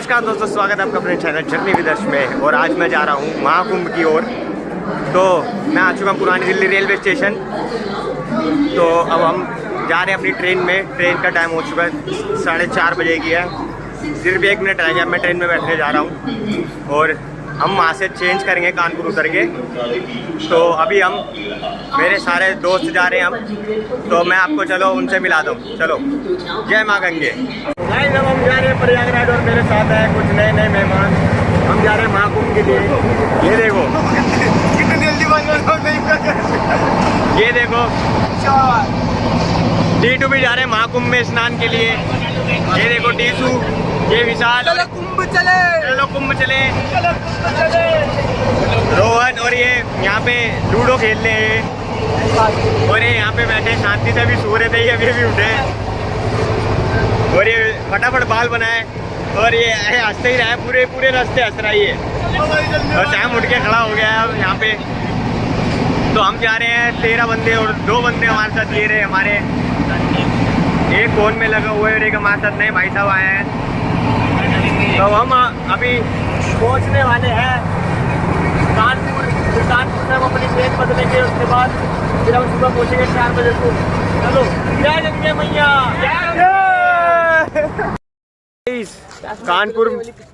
नमस्कार दोस्तों, स्वागत है आपका अपने चैनल जर्नी विद अर्श में। और आज मैं जा रहा हूँ महाकुंभ की ओर। तो मैं आ चुका हूँ पुरानी दिल्ली रेलवे स्टेशन। तो अब हम जा रहे हैं अपनी ट्रेन में। ट्रेन का टाइम हो चुका है, 4:30 बजे की है। सिर्फ 1 मिनट रह गया, मैं ट्रेन में बैठने जा रहा हूँ और हम वहाँ से चेंज करेंगे कानपुर उतर के। तो अभी हम मेरे सारे दोस्त जा रहे हैं हम, तो मैं आपको चलो उनसे मिला दूँ। चलो, जय माँ गंगे। भाई जब हम जा रहे हैं प्रयागराज और मेरे साथ है कुछ नए नए मेहमान। हम जा रहे हैं महाकुंभ के लिए। ये देखो कितनी जल्दी ये देखो टीटू भी जा रहे हैं महाकुंभ में स्नान के लिए। ये देखो टीसू, ये विशाल, चलो कुंभ चले, चलो कुंभ चले, चलो कुंभ चले। रोहन और ये यहाँ पे लूडो खेल रहे हैं और ये यहाँ पे बैठे शांति से अभी सो रहे थे, ये अभी भी उठे और ये फटाफट बाल बनाए और ये हंसते ही रहे, पूरे पूरे रास्ते हंस रहा है। और टाइम उठ के खड़ा हो गया है यहाँ पे। तो हम जा रहे हैं 13 बंदे और 2 बंदे हमारे साथ ये रहे हमारे, एक फोन में लगा हुआ है और एक हमारे साथ नए भाई साहब आए हैं। तो हम अभी पहुंचने वाले हैं कानपुर। कानपुर से हम अपनी ट्रेन बदलेंगे, उसके बाद फिर हम सुबह पहुंचेंगे 4 बजे को। चलो, जय गंगे मैया। कानपुर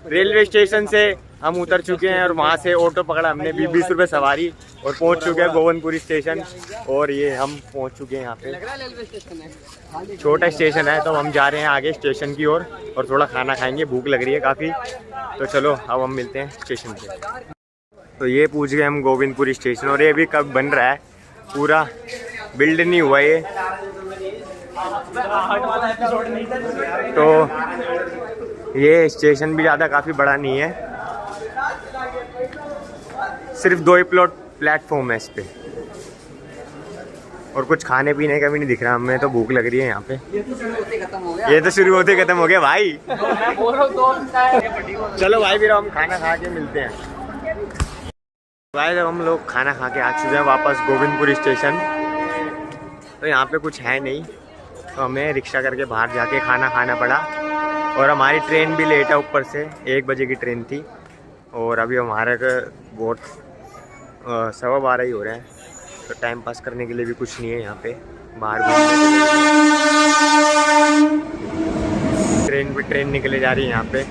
रेलवे स्टेशन से हम उतर चुके हैं और वहाँ से ऑटो पकड़ा हमने, 20 रुपये सवारी, और पहुँच चुके हैं गोविंदपुरी स्टेशन। और ये हम पहुँच चुके हैं यहाँ पे। छोटा स्टेशन है, तो हम जा रहे हैं आगे स्टेशन की ओर और थोड़ा खाना खाएंगे, भूख लग रही है काफ़ी। तो चलो अब हम मिलते हैं स्टेशन पे। तो ये पूछ गए हम गोविंदपुरी स्टेशन, और ये भी कब बन रहा है, पूरा बिल्ड नहीं हुआ ये। तो ये स्टेशन भी ज़्यादा काफ़ी बड़ा नहीं है, सिर्फ 2 ही प्लेटफॉर्म है इस पे, और कुछ खाने पीने का भी नहीं दिख रहा। हमें तो भूख लग रही है यहाँ पे। ये तो शुरू होते खत्म हो गया भाई। चलो भाई, फिर हम खाना खा के मिलते हैं। भाई जब हम लोग खाना खा के आ चुके हैं वापस गोविंदपुरी स्टेशन, तो यहाँ पे कुछ है नहीं, तो हमें रिक्शा करके बाहर जाके खाना खाना पड़ा। और हमारी ट्रेन भी लेट है, ऊपर से 1 बजे की ट्रेन थी और अभी हमारे बहुत 12:15 ही हो रहे हैं। तो टाइम पास करने के लिए भी कुछ नहीं है यहाँ पे बाहर ट्रेन निकले जा रही है यहाँ पे,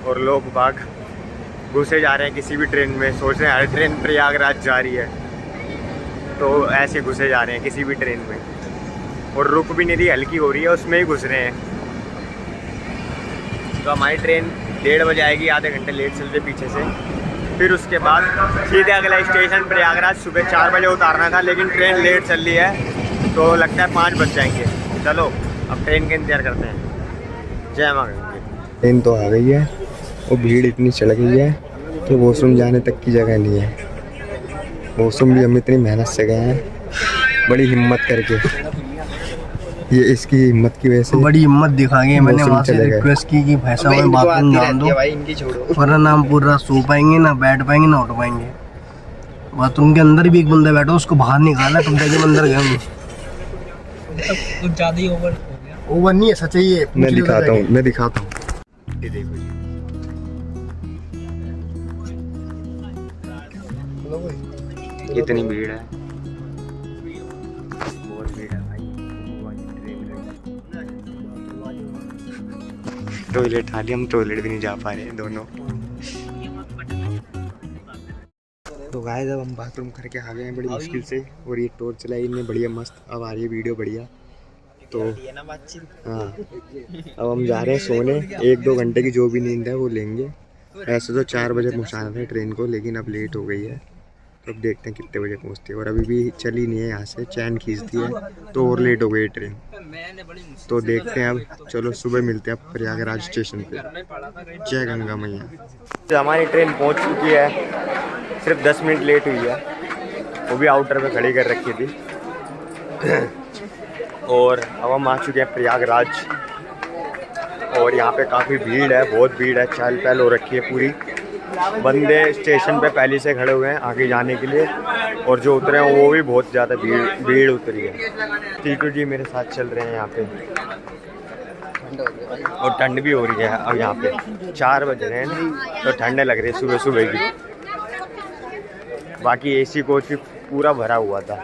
और लोग बाग घुसे जा रहे हैं किसी भी ट्रेन में। सोच रहे हैं हर ट्रेन प्रयागराज जा रही है, तो ऐसे घुसे जा रहे हैं किसी भी ट्रेन में, और रुक भी नहीं रही, हल्की हो रही है उसमें ही घुस रहे हैं। तो हमारी ट्रेन 1:30 बजे आएगी, आधे घंटे लेट चलते पीछे से। फिर उसके बाद सीधे अगला स्टेशन प्रयागराज। सुबह 4 बजे उतारना था, लेकिन ट्रेन लेट चल रही है, तो लगता है 5 बज जाएंगे। चलो अब ट्रेन का इंतजार करते हैं। जय माँ गंगे। ट्रेन तो आ गई है और भीड़ इतनी चढ़ गई है कि वॉशरूम जाने तक की जगह नहीं है। वॉशरूम भी हम इतनी मेहनत से गए हैं, बड़ी हिम्मत करके। ये इसकी हिम्मत की वजह से बड़ी हिम्मत दिखा गई। मैंने वहाँ से रिक्वेस्ट की कि भाई साहब में बाथरूम डाल दो, वरना ना हम पूरा सो पाएंगे, ना बैठ पाएंगे, ना उठ पाएंगे। बाथरूम के अंदर भी एक बंदा बैठा, उसको बाहर निकाला, तुम जाके अंदर गए। कुछ ज़्यादा ही ओवर नहीं है, सच है ये। मैं दिखाता हूँ। ये देखो जी, कितनी भीड़ है, बहुत भीड़ है भाई। टॉयलेट खाली, हम टॉयलेट भी नहीं जा पा रहे हैं दोनों। तो गाइस जब हम बाथरूम करके आ गए हैं बड़ी मुश्किल से, और ये टॉर्च चलाई इनने बढ़िया मस्त। अब आ रही है वीडियो बढ़िया। तो हाँ, अब हम जा रहे हैं सोने। 1-2 घंटे की जो भी नींद है वो लेंगे। ऐसे तो 4 बजे पहुँचाना था ट्रेन को, लेकिन अब लेट हो गई है, तो अब देखते हैं कितने बजे पहुँचती है। और अभी भी चली नहीं है, यहाँ से चैन खींचती है, तो और लेट हो गई ट्रेन। तो देखते हैं अब। चलो सुबह मिलते हैं प्रयागराज स्टेशन पे। जय गंगा मैया। हमारी ट्रेन पहुँच चुकी है, सिर्फ 10 मिनट लेट हुई है, वो भी आउटर में खड़ी कर रखी थी। और अब हम आ चुके हैं प्रयागराज, और यहाँ पे काफ़ी भीड़ है, बहुत भीड़ है, चहल पहल हो रखी है पूरी। बंदे स्टेशन पे पहले से खड़े हुए हैं आगे जाने के लिए, और जो उतरे हैं वो भी बहुत ज़्यादा भीड़ उतरी है। टीटू जी मेरे साथ चल रहे हैं यहाँ पे। और ठंड भी हो रही है। अब यहाँ पे 4 बज रहे हैं तो ठंड लग रही है सुबह सुबह की। बाकी एसी कोच भी पूरा भरा हुआ था।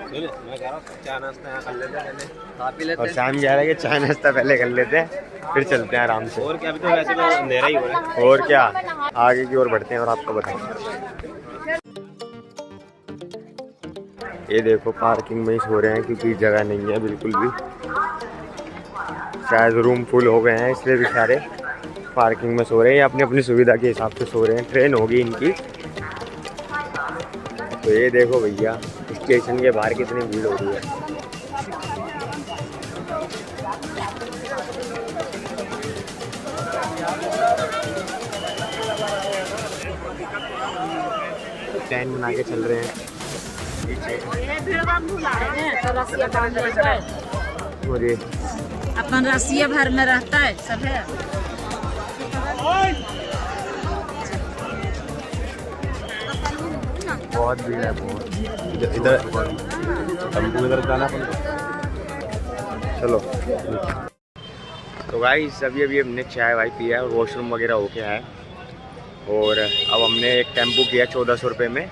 और शाम कह रहा है कि चाय नाश्ता पहले कर लेते हैं फिर चलते हैं आराम से। और क्या, अभी तो वैसे भी अंधेरा ही हो रहा है। और क्या, आगे की ओर बढ़ते हैं और आपको बताएंगे। ये देखो पार्किंग में ही सो रहे हैं क्योंकि जगह नहीं है बिल्कुल भी। शायद रूम फुल हो गए हैं इसलिए भी सारे पार्किंग में सो रहे हैं, अपनी अपनी सुविधा के हिसाब से सो रहे हैं। ट्रेन होगी इनकी। तो ये देखो भैया स्टेशन के बाहर कितनी भीड़ हो रही है। टेंट बना के चल रहे हैं और ये अपन रसिया भर में रहता है सब है। बहुत भीड़ है, बहुत। इधर इधर जाना चलो। तो गाइस अभी हमने चाय वाय पिया और वॉशरूम वगैरह होके आए और अब हमने एक टेम्पो किया 1400 रुपये में।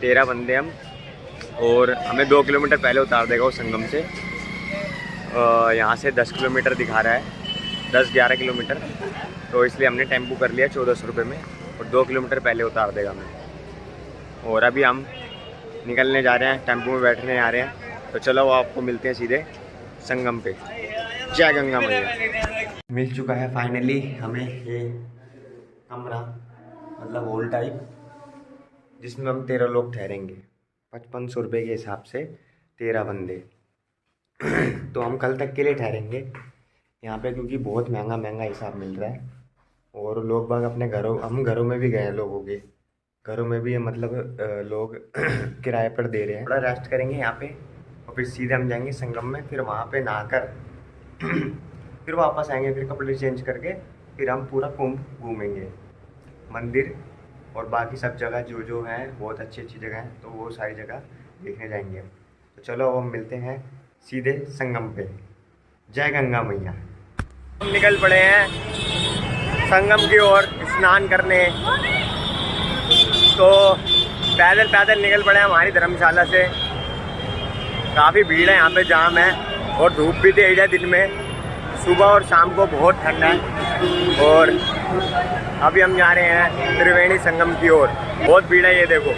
13 बंदे हम, और हमें 2 किलोमीटर पहले उतार देगा वो संगम से। यहाँ से 10 किलोमीटर दिखा रहा है, 10-11 किलोमीटर। तो इसलिए हमने टेम्पो कर लिया 1400 रुपये में और 2 किलोमीटर पहले उतार देगा हमें। और अभी हम निकलने जा रहे हैं, टेम्पो में बैठने आ रहे हैं। तो चलो वो आपको मिलते हैं सीधे संगम पे। जय गंगा मैया। मिल चुका है फाइनली हमें ये कमरा, मतलब हॉल टाइप, जिसमें हम 13 लोग ठहरेंगे। 5500 रुपये के हिसाब से 13 बंदे। तो हम कल तक के लिए ठहरेंगे यहाँ पे क्योंकि बहुत महंगा हिसाब मिल रहा है। और लोग बाग अपने घरों, हम घरों में भी गए हैं, लोगों के घरों में भी मतलब लोग किराए पर दे रहे हैं। थोड़ा रेस्ट करेंगे यहाँ पे और फिर सीधे हम जाएंगे संगम में। फिर वहाँ पे नहाकर फिर वापस आएंगे, फिर कपड़े चेंज करके फिर हम पूरा कुंभ घूमेंगे, मंदिर और बाकी सब जगह जो जो हैं बहुत अच्छी जगह हैं, तो वो सारी जगह देखने जाएंगे। तो चलो अब हम मिलते हैं सीधे संगम पे। जय गंगा मैया। हम निकल पड़े हैं संगम की ओर स्नान करने। तो पैदल निकल पड़े हमारी धर्मशाला से। काफ़ी भीड़ है यहाँ पे, जाम है और धूप भी तेज है दिन में। सुबह और शाम को बहुत ठंड है। और अभी हम जा रहे हैं त्रिवेणी संगम की ओर। बहुत भीड़ है, ये देखो।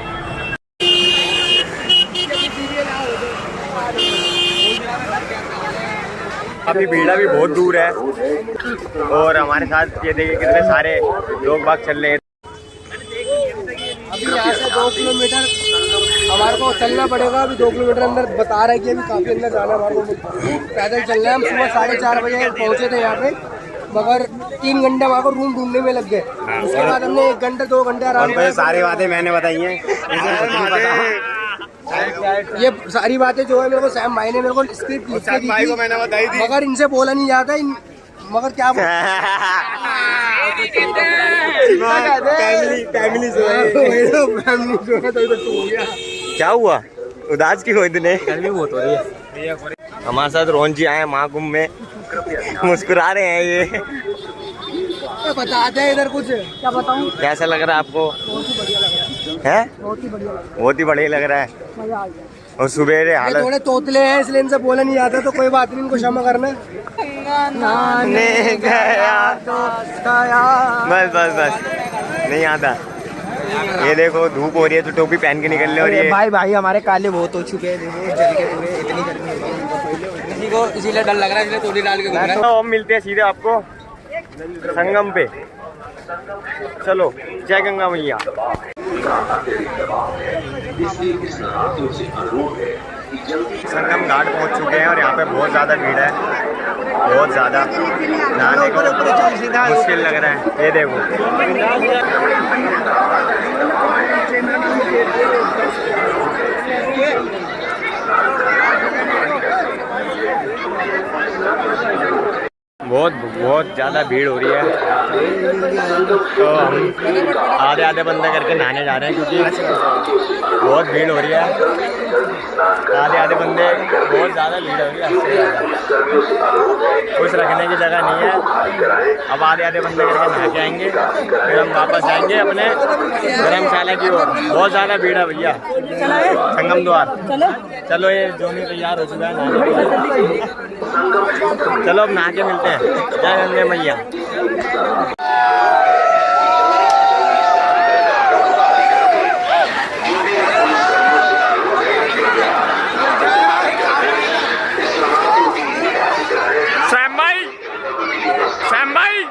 अभी भीड़ भी बहुत दूर है और हमारे साथ ये देखिए कितने सारे लोग बाग चल रहे हैं। अभी यहाँ से 2 किलोमीटर हमारे को चलना पड़ेगा। अभी 2 किलोमीटर अंदर बता रहा है कि अभी काफ़ी अंदर जाना हमारे को। पैदल चल रहे हैं हम। सुबह 4:30 बजे पहुँचे थे यहाँ पे, मगर 3 घंटे वहाँ को रूम ढूंढने में लग गए। उसके बाद हमने 1 घंटे 2 घंटे आराम किया। सारी बातें मैंने बताई हैं, ये सारी बातें जो है मेरे को सैम भाई ने मेरे को स्क्रिप्ट लिख के दी थी, मैंने बताई थी, मगर इनसे बोला नहीं जाता। मगर क्या फैमिली क्या हुआ, उदास की हो इतने? गर्मी बहुत हो रही है। हमारे साथ रोहन जी आए महाकुंभ में, मुस्कुरा रहे हैं ये। बताते हैं इधर कुछ, क्या बताऊं? कैसा लग रहा है आपको? बहुत ही बढ़िया लग रहा है। बहुत ही बढ़िया लग रहा है। मजा आ गया। और सुबह हालत थोड़े तोतले हैं इसलिए इनसे बोला नहीं जाता, तो कोई बात नहीं, इनको क्षमा करना। नाने गया तो बस नहीं आता। ये देखो धूप हो रही है तो टोपी पहन के निकल ले। और ये भाई हमारे काले बहुत हो चुके हैं, देखो जल के पूरे। इतनी गर्मी है किसी को, इसीलिए डर लग रहा है, इसलिए तोड़ी डाल के घूम रहा है। तो हम मिलते हैं सीधे आपको संगम पे। चलो, जय गंगा मैया। संगम घाट पहुंच चुके हैं और यहाँ पे बहुत ज़्यादा भीड़ है, बहुत ज़्यादा। नहाने को मुश्किल लग रहा है। ये देखो बहुत ज़्यादा भीड़ हो रही है, तो हम आधे बंदे करके नहाने जा रहे हैं क्योंकि बहुत भीड़ हो रही है। आधे बंदे, बहुत ज़्यादा भीड़ हो रही है, कुछ रखने की जगह नहीं है। अब आधे बंदे करके नहा के आएंगे, फिर हम वापस आएंगे अपने धर्मशाला की ओर। बहुत ज़्यादा भीड़ है भैया संगम द्वार। चलो ये जोनी तैयार हो चुका है नहाने। चलो अब नहा के मिलते हैं। जय गंगे मैया। सैम भाई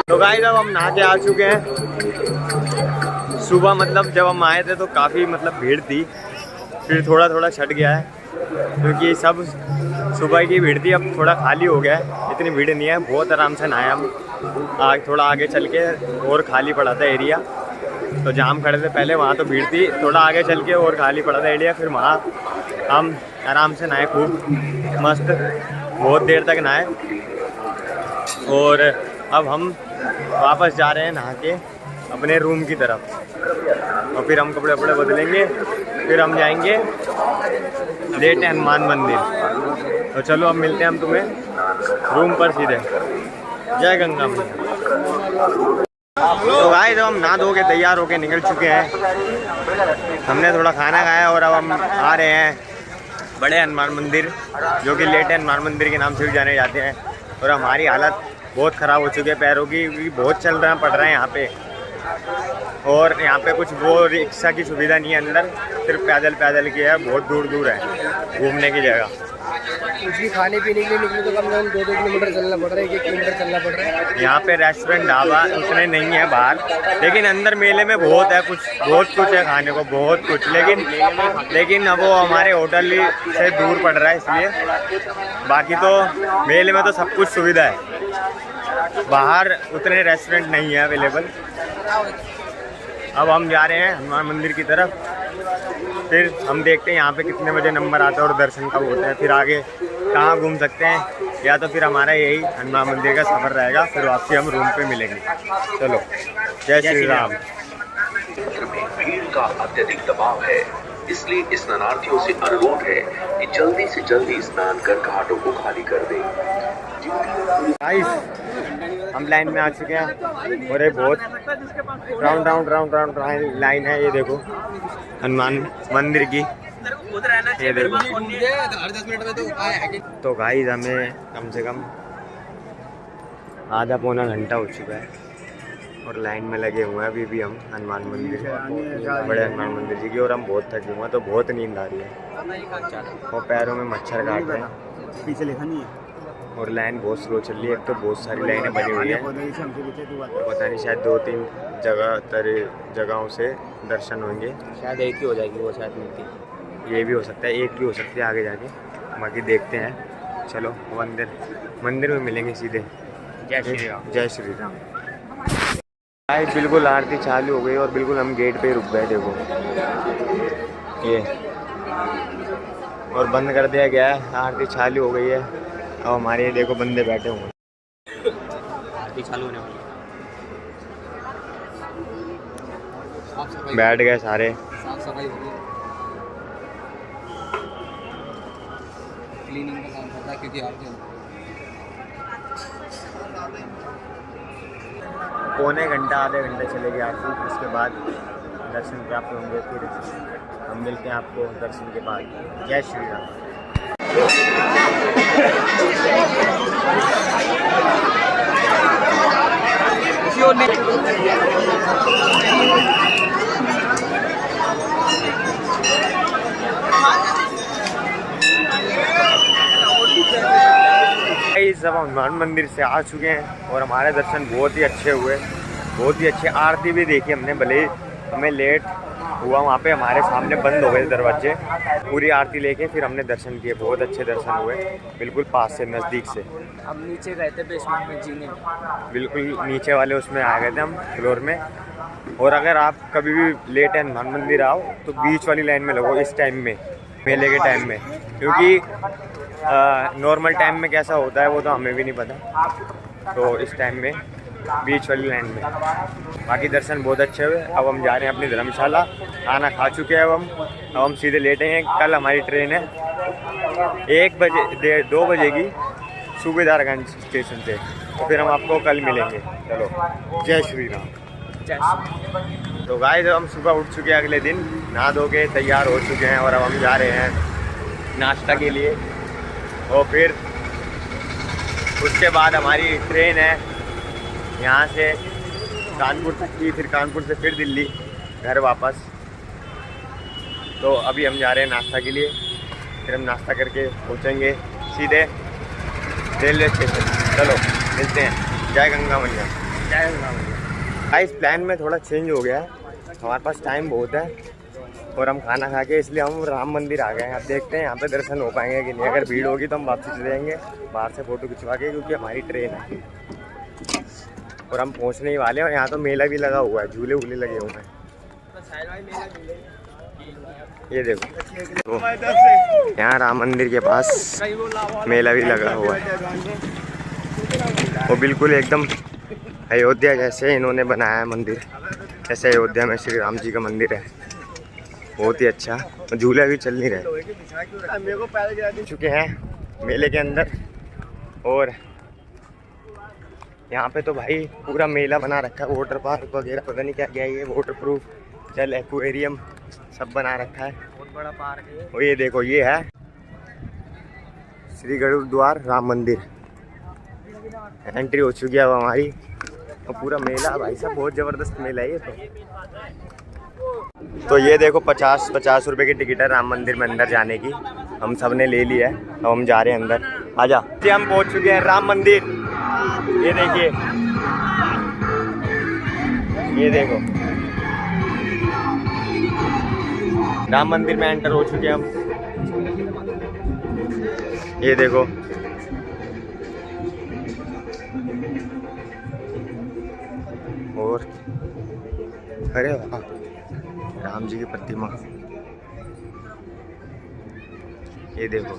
तो गाइस अब हम नहा के आ चुके हैं। सुबह मतलब जब हम आए थे तो काफ़ी मतलब भीड़ थी, फिर थोड़ा छट गया है क्योंकि सब सुबह की भीड़ थी। अब थोड़ा खाली हो गया है, इतनी भीड़ नहीं है। बहुत आराम से नहाए हम। थोड़ा आगे चल के और खाली पड़ा था एरिया, तो जहाँ हम खड़े थे पहले वहाँ तो भीड़ थी। थोड़ा आगे चल के और खाली पड़ा था एरिया, फिर वहाँ हम आराम से नहाए, खूब मस्त, बहुत देर तक नहाए। और अब हम वापस जा रहे हैं नहा के अपने रूम की तरफ, और फिर हम कपड़े बदलेंगे, फिर हम जाएंगे लेट हनुमान मंदिर। तो चलो अब मिलते हैं हम तुम्हें रूम पर सीधे। जय गंगा मैया। तो भाई जब हम नहा धो के तैयार होके निकल चुके हैं, हमने थोड़ा खाना खाया और अब हम आ रहे हैं बड़े हनुमान मंदिर, जो कि लेट हनुमान मंदिर के नाम से भी जाने जाते हैं। और हमारी हालत बहुत ख़राब हो चुकी है पैरों की, क्योंकि बहुत चल रहा पड़ रहा है यहाँ पे। और यहाँ पे कुछ वो रिक्शा की सुविधा नहीं है अंदर, सिर्फ पैदल की है। बहुत दूर है घूमने की जगह। कुछ भी खाने पीने के लिए निकले तो कम से कम 2-2 किलोमीटर चलना पड़ रहा है, 1 किलोमीटर चलना पड़ रहा है। यहाँ पे रेस्टोरेंट ढाबा उतने नहीं है बाहर, लेकिन अंदर मेले में बहुत कुछ है खाने को, बहुत कुछ। लेकिन अब वो हमारे होटल से दूर पड़ रहा है इसलिए। बाकी तो मेले में तो सब कुछ सुविधा है, बाहर उतने रेस्टोरेंट नहीं है अवेलेबल। अब हम जा रहे हैं हनुमान मंदिर की तरफ, फिर हम देखते हैं यहाँ पे कितने बजे नंबर आता है और दर्शन कब होते हैं, फिर आगे कहाँ घूम सकते हैं। या तो फिर हमारा यही हनुमान मंदिर का सफ़र रहेगा, फिर वापसी हम रूम पे मिलेंगे। चलो, जय श्री राम। भीड़ का अत्यधिक दबाव है, इसलिए स्नानार्थियों से अनुरोध है कि जल्दी से जल्दी स्नान कर घाटों को खाली कर दें। हम लाइन में आ चुके हैं और ये बहुत राउंड लाइन है। ये देखो हनुमान मंदिर की, ये देखो। तो गाइस हमें कम से कम आधा पौना घंटा हो चुका है और लाइन में लगे हुए हैं अभी भी हम हनुमान मंदिर, बड़े हनुमान मंदिर जी की। और हम बहुत थके हुए हैं, तो बहुत नींद आ रही है और पैरों में मच्छर काट रहे हैं। पीछे लिखा नहीं है। और लाइन बहुत स्लो चल रही है। एक तो बहुत सारी लाइनें बनी हुई हैं, पता नहीं शायद 2-3 जगहों से दर्शन होंगे। शायद एक ही हो जाएगी वो, शायद मिलती, ये भी हो सकता है, एक भी हो सकती है आगे जाके। बाकी देखते हैं। चलो मंदिर में मिलेंगे सीधे। जय श्री राम। जय श्री राम। भाई बिल्कुल आरती चालू हो गई और बिल्कुल हम गेट पे ही रुक गए। देखो ये, और बंद कर दिया गया है। आरती चालू हो गई है और हमारे देखो बंदे बैठे हुए हैं। आरती चालू होने वाली, बैठ गए सारे। साफ सफाई हो गई, क्लीनिंग का काम करता है क्योंकि आरती पौने घंटा आधे घंटे चलेगी आरती, उसके बाद दर्शन प्राप्त होंगे। फिर हम मिलते हैं आपको दर्शन के बाद। जय श्री राम। सब हनुमान मंदिर से आ चुके हैं और हमारे दर्शन बहुत ही अच्छे हुए, बहुत ही अच्छे। आरती भी देखी हमने, भले ही हमें लेट हुआ, वहाँ पे हमारे सामने बंद हो गए दरवाजे। पूरी आरती लेके फिर हमने दर्शन किए, बहुत अच्छे दर्शन हुए, बिल्कुल पास से, नज़दीक से। हम नीचे गए थे बेसमेंट में जीने, बिल्कुल नीचे वाले उसमें आ गए थे हम, फ्लोर में। और अगर आप कभी भी लेट हनुमान मंदिर आओ तो बीच वाली लाइन में लगो इस टाइम में, मेले के टाइम में, क्योंकि नॉर्मल टाइम में कैसा होता है वो तो हमें भी नहीं पता। तो इस टाइम में बीच वाली लाइन में। बाकी दर्शन बहुत अच्छे हुए। अब हम जा रहे हैं अपनी धर्मशाला, खाना खा चुके हैं अब हम सीधे लेटेंगे। कल हमारी ट्रेन है 1 बजे 2 बजे की सूबेदारगंज स्टेशन से, तो फिर हम आपको कल मिलेंगे। चलो, जय श्री राम। तो गाइस हम सुबह उठ चुके हैं, अगले दिन नहा धो के तैयार हो चुके हैं और अब हम जा रहे हैं नाश्ता के लिए। और फिर उसके बाद हमारी ट्रेन है यहाँ से कानपुर तक की, फिर कानपुर से फिर दिल्ली घर वापस। तो अभी हम जा रहे हैं नाश्ता के लिए, फिर हम नाश्ता करके पहुँचेंगे सीधे रेलवे स्टेशन। चलो मिलते हैं। जय गंगा मैया, जय गंगा मैया। इस प्लान में थोड़ा चेंज हो गया है, हमारे पास टाइम बहुत है और हम खाना खा के इसलिए हम राम मंदिर आ गए हैं। अब देखते हैं यहाँ पे दर्शन हो पाएंगे कि नहीं। अगर भीड़ होगी तो हम वापस चले जाएंगे बाहर से फ़ोटो खिंचवा के, क्योंकि हमारी ट्रेन है और हम पहुँचने ही वाले हैं। और यहाँ तो मेला भी लगा हुआ है, झूले वूले लगे हुए हैं। ये देखो, तो यहाँ राम मंदिर के पास मेला भी लगा हुआ है। वो बिल्कुल एकदम अयोध्या जैसे इन्होंने बनाया है मंदिर, जैसे अयोध्या में श्री राम जी का मंदिर है। बहुत ही अच्छा, झूले भी चल नहीं रहे। चुके हैं मेले के अंदर और यहाँ पे तो भाई पूरा मेला बना रखा है, वाटर पार्क वगैरह पता नहीं क्या क्या है, ये वाटर प्रूफ जल एक्वेरियम सब बना रखा है। बहुत बड़ा पार्क है। और ये देखो, ये है श्री गुरुद्वार राम मंदिर। एंट्री हो चुकी है अब हमारी। और पूरा मेला भाई साहब बहुत ज़बरदस्त मेला है ये तो ये देखो 50 रुपए की टिकट है राम मंदिर में अंदर जाने की। हम सब ने ले लिया है, अब हम जा रहे हैं अंदर। आजा, हम पहुंच चुके हैं राम मंदिर। ये देखिए, ये देखो राम मंदिर में एंटर हो चुके हैं हम। ये देखो, और अरे वाह, राम जी की प्रतिमा। ये देखो,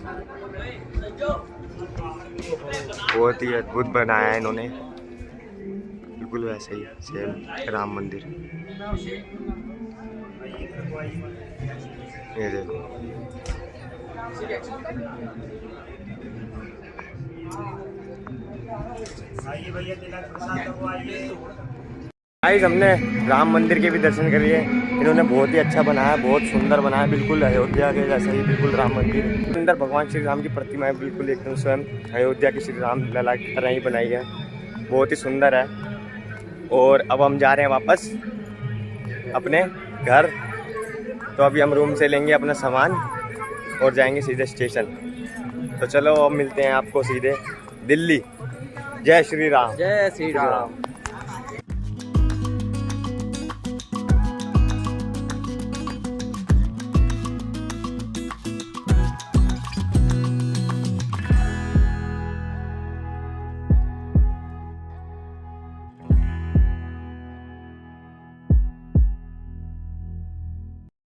बहुत ही अद्भुत बनाया है इन्होंने, बिल्कुल वैसे ही सेम राम मंदिर। ये देखो, गाइस हमने राम मंदिर के भी दर्शन कर लिए। इन्होंने बहुत ही अच्छा बनाया, बहुत सुंदर बनाया, बिल्कुल अयोध्या के जैसा ही बिल्कुल राम मंदिर। अंदर भगवान श्री राम की प्रतिमा है, बिल्कुल एकदम स्वयं अयोध्या की श्री राम लला की तरह ही बनाई है, बहुत ही सुंदर है। और अब हम जा रहे हैं वापस अपने घर। तो अभी हम रूम से लेंगे अपना सामान और जाएंगे सीधे स्टेशन। तो चलो अब मिलते हैं आपको सीधे दिल्ली। जय श्री राम, जय श्री राम।